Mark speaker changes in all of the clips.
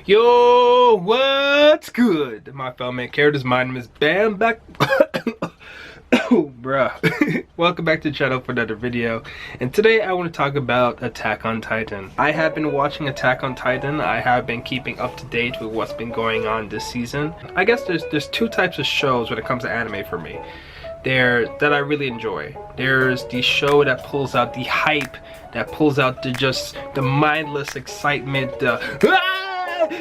Speaker 1: Yo, what's good, my fellow man characters? My name is Bam back. Oh, bruh. Welcome back to the channel for another video. And today I want to talk about Attack on Titan. I have been watching Attack on Titan. I have been keeping up to date with what's been going on this season. I guess there's two types of shows when it comes to anime for me. That I really enjoy. There's the show that pulls out the hype, that pulls out the mindless excitement,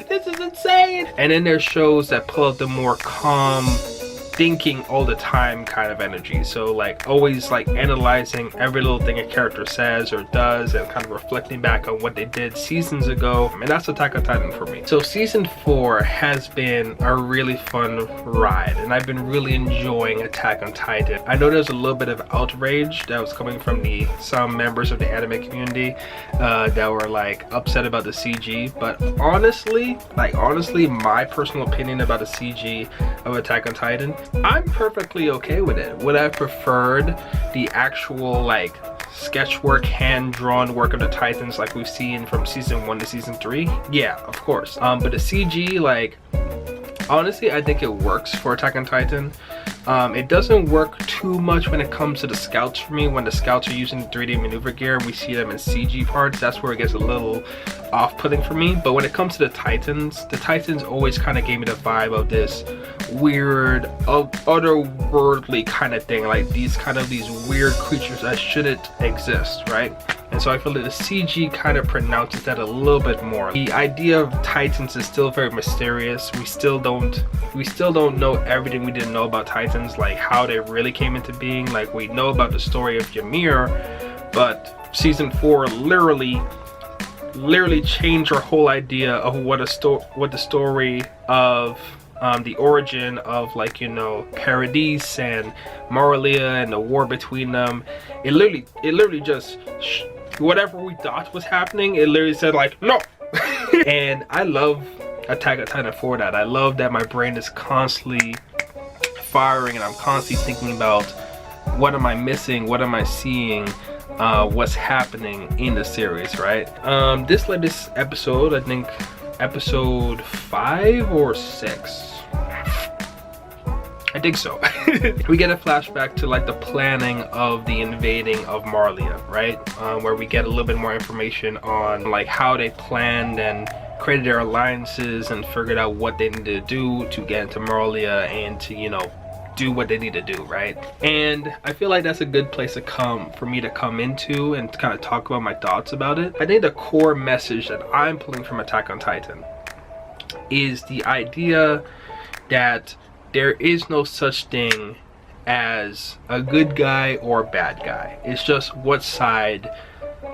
Speaker 1: this is insane! And then there's shows that pull out the more calm, thinking all the time kind of energy. So like always like analyzing every little thing a character says or does and kind of reflecting back on what they did seasons ago. And that's Attack on Titan for me. So season 4 has been a really fun ride and I've been really enjoying Attack on Titan. I know there's a little bit of outrage that was coming from some members of the anime community that were like upset about the CG, but honestly, my personal opinion about the CG of Attack on Titan, I'm perfectly okay with it. Would I have preferred the actual like sketch work, hand-drawn work of the Titans like we've seen from season 1 to season 3? Yeah, of course. But the CG, like, honestly, I think it works for Attack on Titan. It doesn't work too much when it comes to the scouts for me. When the scouts are using 3D maneuver gear and we see them in CG parts, that's where it gets a little off-putting for me. But when it comes to the Titans always kind of gave me the vibe of this weird, otherworldly kind of thing, like these weird creatures that shouldn't exist, right? And so I feel that the CG kind of pronounces that a little bit more. The idea of Titans is still very mysterious. We still don't know everything we didn't know about Titans, like how they really came into being. Like we know about the story of Ymir, but season 4 literally changed our whole idea of what the story of the origin of, like, you know, Paradis and Marlia and the war between them. It literally just whatever we thought was happening, it literally said like no. And I love Attack on Titan for that. I love that my brain is constantly firing and I'm constantly thinking about what am I missing, what am I seeing, what's happening in the series, right? This latest episode, I think episode 5 or 6, I think so. We get a flashback to like the planning of the invading of Marlia, right? Where we get a little bit more information on like how they planned and created their alliances and figured out what they needed to do to get into Marlia and to, you know, do what they need to do, right? And I feel like that's a good place for me to come into and kind of talk about my thoughts about it. I think the core message that I'm pulling from Attack on Titan is the idea that there is no such thing as a good guy or a bad guy. It's just what side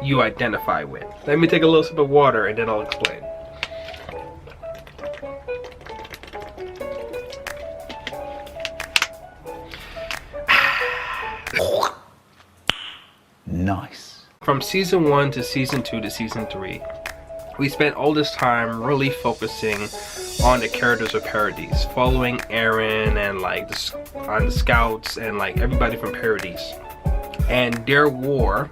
Speaker 1: you identify with. Let me take a little sip of water and then I'll explain.
Speaker 2: Nice.
Speaker 1: From season 1 to season 2 to season 3, we spent all this time really focusing on the characters of Paradis, following Eren and like on the scouts and like everybody from Paradis and their war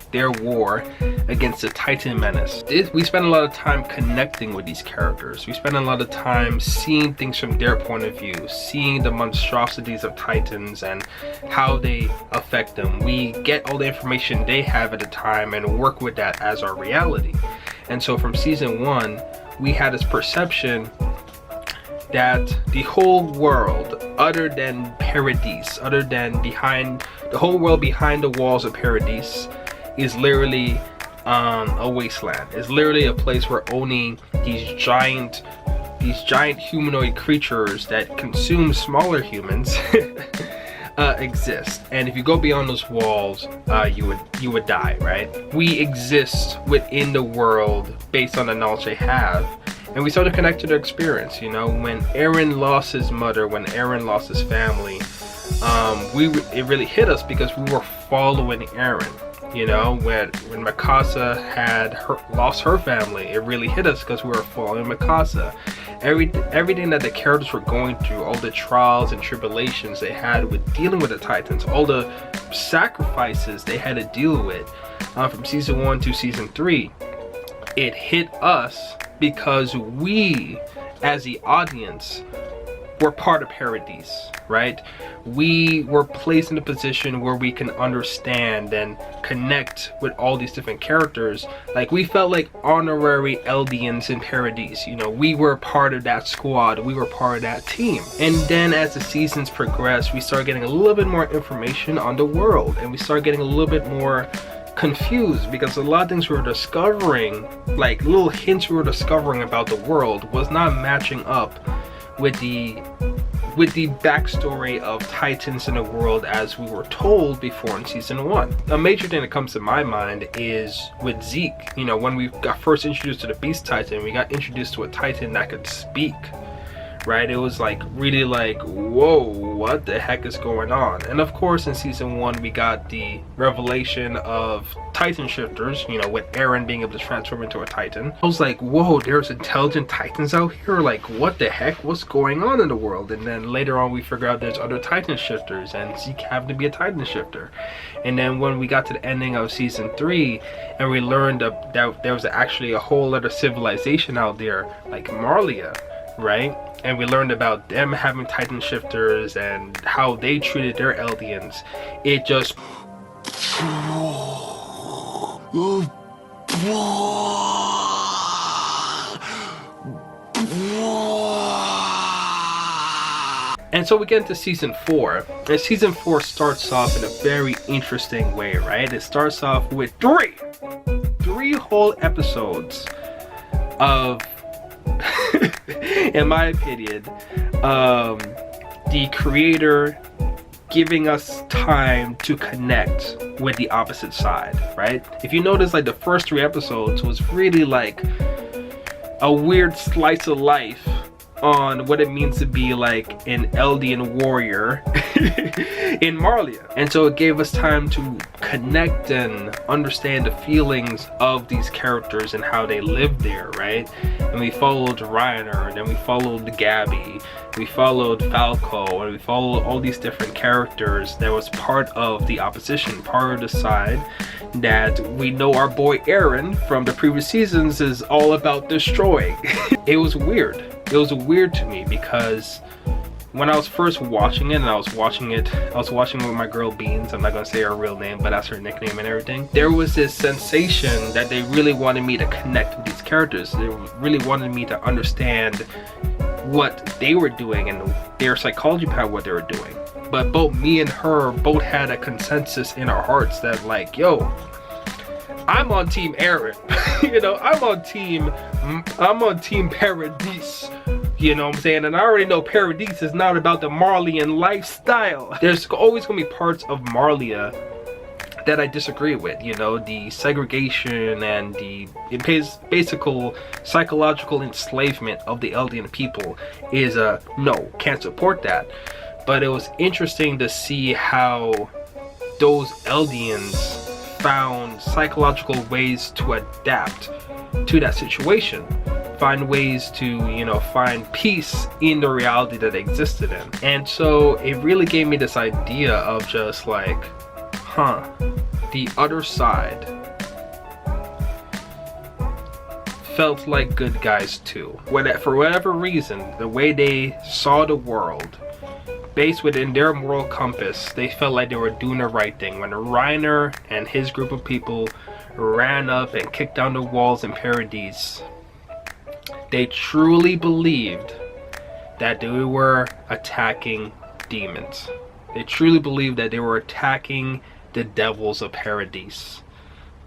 Speaker 1: against the Titan menace. We spent a lot of time connecting with these characters. We spent a lot of time seeing things from their point of view, seeing the monstrosities of Titans and how they affect them. We get all the information they have at the time and work with that as our reality. And so from season 1, we had this perception that the whole world, other than Paradis, other than the whole world behind the walls of Paradis, is literally a wasteland. It's literally a place where only these giant humanoid creatures that consume smaller humans exist. And if you go beyond those walls, you would die, right? We exist within the world based on the knowledge they have. And we sort of connect to their experience, you know, when Eren lost his mother, when Eren lost his family, it really hit us because we were following Eren, you know, when Mikasa had lost her family, it really hit us because we were following Mikasa. Everything that the characters were going through, all the trials and tribulations they had with dealing with the Titans, all the sacrifices they had to deal with from season 1 to season 3, it hit us because we as the audience, we're part of Paradise, right? We were placed in a position where we can understand and connect with all these different characters. Like, we felt like honorary Eldians in Paradise. You know, we were part of that squad, we were part of that team. And then as the seasons progressed, we started getting a little bit more information on the world, and we started getting a little bit more confused, because a lot of things we were discovering, like little hints we were discovering about the world, was not matching up with the backstory of Titans in the world as we were told before in season 1. A major thing that comes to my mind is with Zeke. You know, when we got first introduced to the Beast Titan, we got introduced to a Titan that could speak, right? It was like really like, whoa, what the heck is going on? And of course in season 1 we got the revelation of Titan shifters, you know, with Eren being able to transform into a Titan. I was like, whoa, there's intelligent Titans out here? Like, what the heck? What's going on in the world? And then later on we figure out there's other Titan shifters, and Zeke happened to be a Titan shifter. And then when we got to the ending of season 3 and we learned that there was actually a whole other civilization out there, like Marlia, right? And we learned about them having Titan shifters and how they treated their Eldians. It just... And so we get into season 4, and season 4 starts off in a very interesting way, right? It starts off with three whole episodes of in my opinion, the creator giving us time to connect with the opposite side, right? If you notice, like, the first 3 episodes was really like a weird slice of life on what it means to be like an Eldian warrior in Marlia. And so it gave us time to connect and understand the feelings of these characters and how they lived there, right? And we followed Reiner, and then we followed Gabi, we followed Falco, and we followed all these different characters that was part of the opposition, part of the side that we know our boy Eren from the previous seasons is all about destroying. It was weird. It was weird to me because when I was first watching it, and I was watching it with my girl Beans, I'm not gonna say her real name, but that's her nickname and everything. There was this sensation that they really wanted me to connect with these characters. They really wanted me to understand what they were doing and their psychology behind what they were doing. But both me and her both had a consensus in our hearts that, like, yo, I'm on team Eren. You know, I'm on team Paradise. You know what I'm saying? And I already know Paradise is not about the Marlian lifestyle. There's always gonna be parts of Marlia that I disagree with. You know, the segregation and the basic psychological enslavement of the Eldian people is no, can't support that. But it was interesting to see how those Eldians found psychological ways to adapt to that situation, find ways to, you know, find peace in the reality that they existed in. And so it really gave me this idea of just like, the other side felt like good guys too. For whatever reason, the way they saw the world, based within their moral compass, they felt like they were doing the right thing. When Reiner and his group of people ran up and kicked down the walls in Paradise, they truly believed that they were attacking demons. They truly believed that they were attacking the devils of Paradise.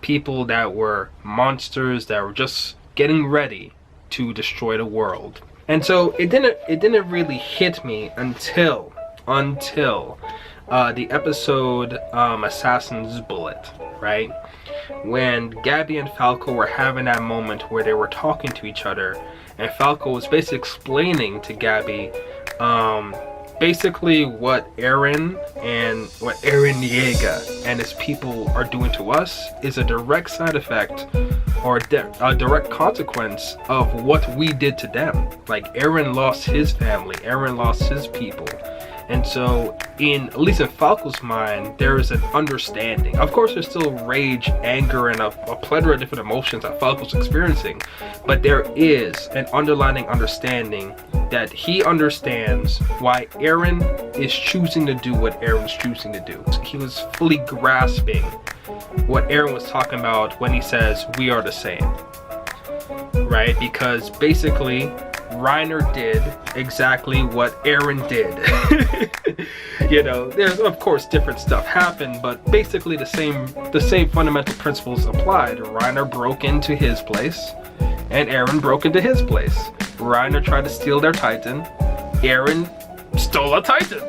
Speaker 1: People that were monsters that were just getting ready to destroy the world. And so it didn't really hit me until the episode Assassin's Bullet, right? When Gabi and Falco were having that moment where they were talking to each other, and Falco was basically explaining to Gabi basically what Eren Yeager and his people are doing to us is a direct side effect or a direct consequence of what we did to them. Like, Eren lost his family, Eren lost his people, And so at least in Falco's mind, there is an understanding. Of course, there's still rage, anger, and a plethora of different emotions that Falco's experiencing, but there is an underlying understanding that he understands why Eren is choosing to do what Eren's choosing to do. He was fully grasping what Eren was talking about when he says, "We are the same," right? Because basically, Reiner did exactly what Eren did. You know, there's of course different stuff happened, but basically the same fundamental principles applied. Reiner broke into his place, and Eren broke into his place. Reiner tried to steal their Titan. Eren stole a Titan.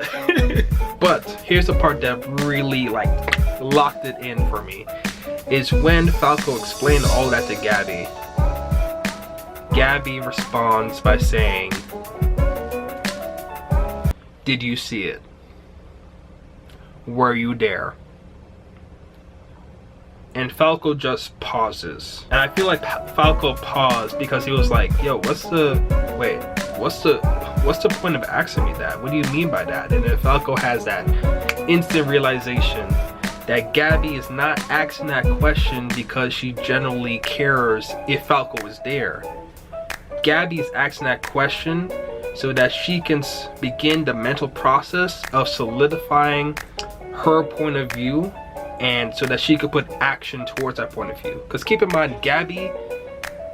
Speaker 1: But here's the part that really like locked it in for me, is when Falco explained all that to Gabi. Gabi responds by saying, "Did you see it? Were you there?" And Falco just pauses. And I feel like Falco paused because he was like, yo, what's the point of asking me that? What do you mean by that? And then Falco has that instant realization that Gabi is not asking that question because she genuinely cares if Falco is there. Gabi is asking that question so that she can begin the mental process of solidifying her point of view, and so that she could put action towards that point of view. Because keep in mind, Gabi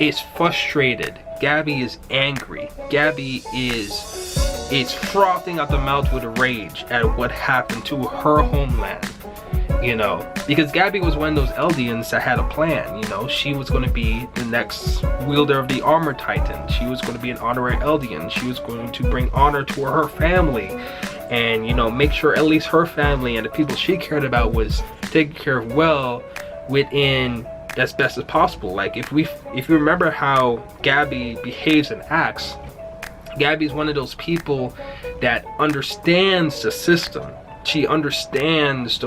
Speaker 1: is frustrated. Gabi is angry. Gabi is frothing at the mouth with rage at what happened to her homeland. You know, because Gabi was one of those Eldians that had a plan. You know, she was going to be the next wielder of the Armor Titan. She was going to be an honorary Eldian. She was going to bring honor to her family, and, you know, make sure at least her family and the people she cared about was taken care of well within as best as possible. Like if you remember how Gabi behaves and acts, Gabi is one of those people that understands the system. She understands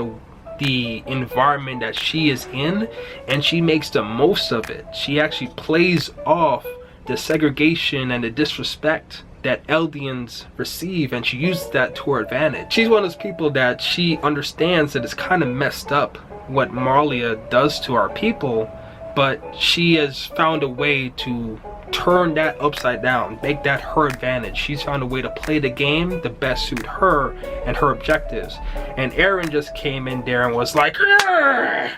Speaker 1: the environment that she is in, and she makes the most of it. She actually plays off the segregation and the disrespect that Eldians receive, and she uses that to her advantage. She's one of those people that she understands that it's kind of messed up what Marlia does to our people, but she has found a way to turn that upside down, make that her advantage. She's found a way to play the game the best suit her and her objectives. And Eren just came in there and was like, yeah,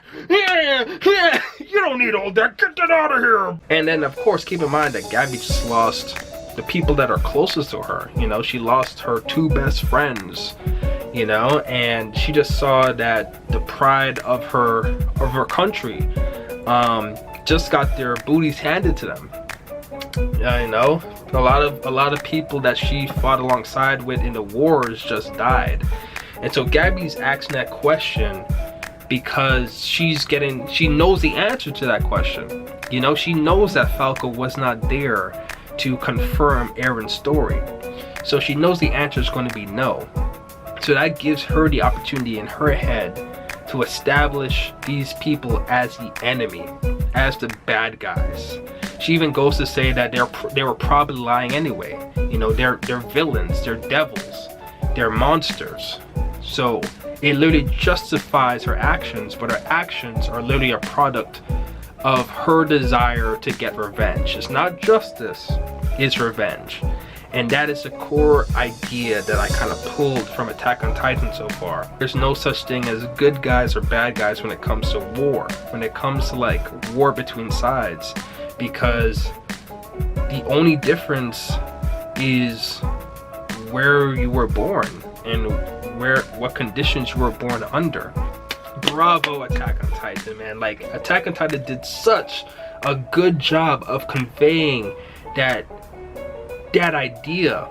Speaker 1: you don't need all that, get that out of here. And then of course keep in mind that Gabi just lost the people that are closest to her. You know, she lost her two best friends, you know, and she just saw that the pride of her country just got their booties handed to them. You know, a lot of people that she fought alongside with in the wars just died. And so Gabi's asking that question because she knows the answer to that question. You know, she knows that Falco was not there to confirm Eren's story. So she knows the answer is going to be no. So that gives her the opportunity in her head to establish these people as the enemy, as the bad guys. She even goes to say that they were probably lying anyway. You know, they're villains, they're devils, they're monsters. So it literally justifies her actions, but her actions are literally a product of her desire to get revenge. It's not justice, it's revenge. And that is the core idea that I kind of pulled from Attack on Titan so far. There's no such thing as good guys or bad guys when it comes to war, when it comes to like war between sides, because the only difference is where you were born and what conditions you were born under. Bravo, Attack on Titan, man. Like, Attack on Titan did such a good job of conveying that idea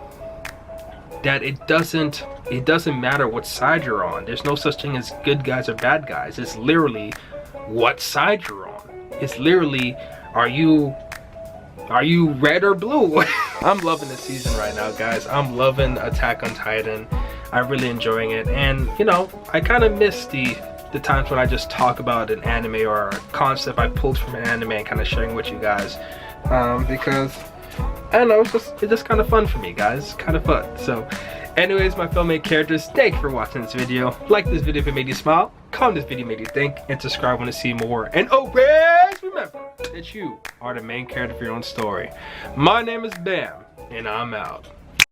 Speaker 1: that it doesn't matter what side you're on. There's no such thing as good guys or bad guys. It's literally what side you're on. It's literally, are you red or blue? I'm loving this season right now, guys. I'm loving Attack on Titan. I'm really enjoying it. And, you know, I kind of miss the times when I just talk about an anime or a concept I pulled from an anime and kind of sharing with you guys. Because, I don't know, it's just kind of fun for me, guys. Kind of fun. So, Anyways, my fellow main characters, thank you for watching this video. Like this video if it made you smile, comment this video made you think, and subscribe when to see more. And always remember that you are the main character of your own story. My name is Bam, and I'm out.